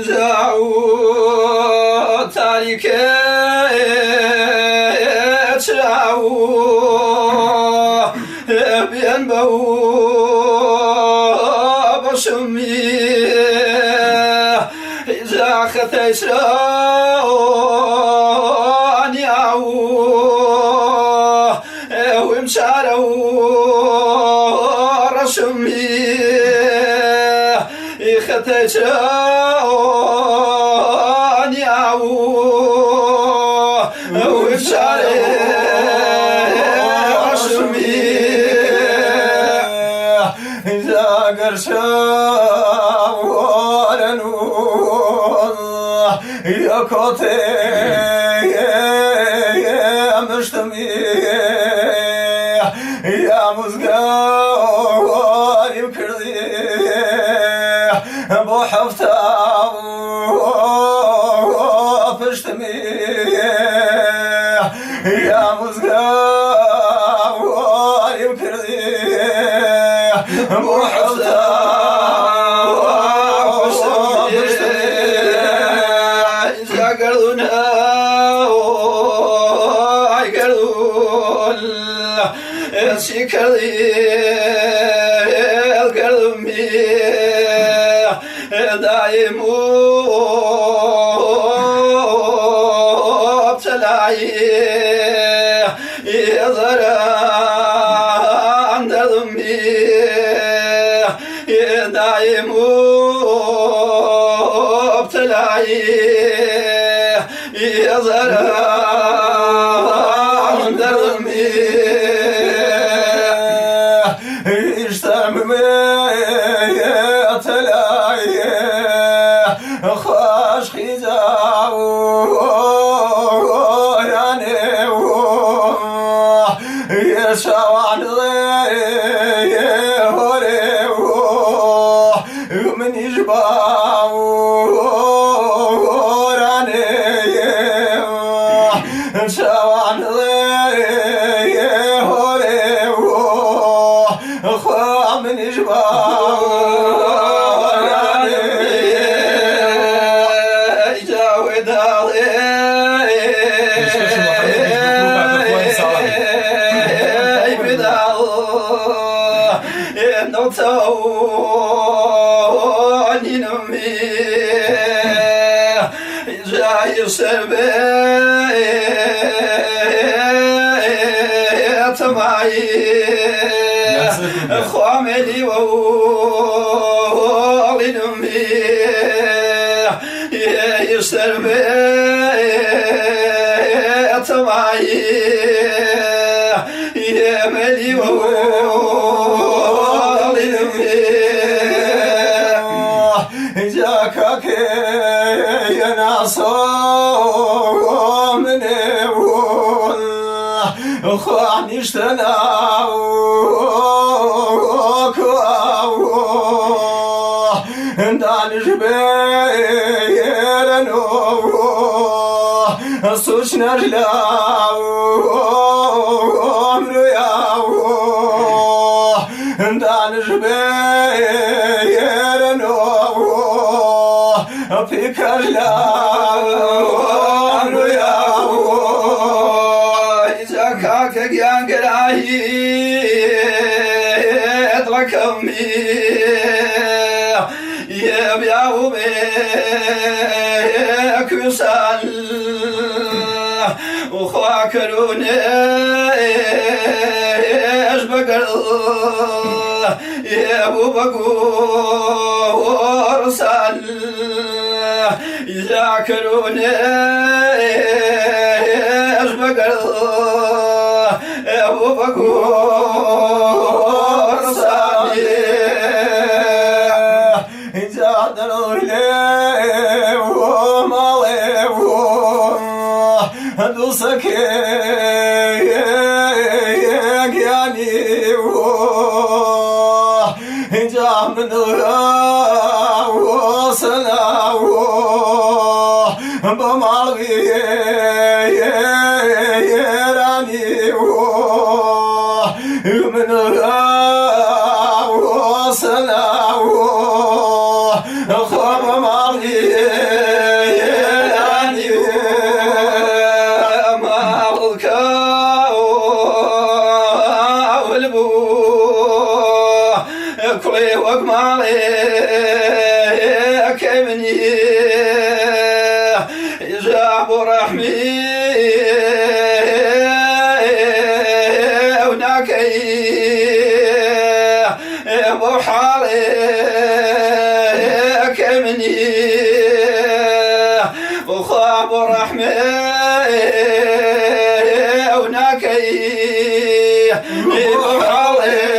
جاو تاریک چراو بیان باو بشمی جا خطای چراو نیاو ویم چارو رشمی خطای چراو نیاو ویم چارو رشمی زاگر شاورنو یا کوته مشتمی یا مزگاری کردی با حفتا پشتمی یا مزگاری کردی با حفتا شكري القلبي دايم ابتلاعي يظهر عند ذنبي دايم ابتلاعي يظهر عند ذنبي خاش خيزاو يعني يشاوان من يجباو يعني شاوان من يجباو نطوني نمي جاي سربيت معي خواملي وولي نمي سربيت معي يا ملي جاكك يا ناصر من خاني اشتناوك دانش بيرنو صوش نجلاو عمرو ياو دانش بيرنو فكر لاو عمرو ياو زكاك يا قراي ادركمي يا بياو بيك وصل وخاكروني ايش بقر يا ابو بقور سال يذاكروني ايش بقر يا ابو بقور سال يزادروا لي ومالي دوسك يعني جاء من وصنا بمالي راني من وصنا خاب مالي كلي وقمالي كمني جاب رحمي وناكي بوحالي كمني وخاب رحمي وناكي بوحالي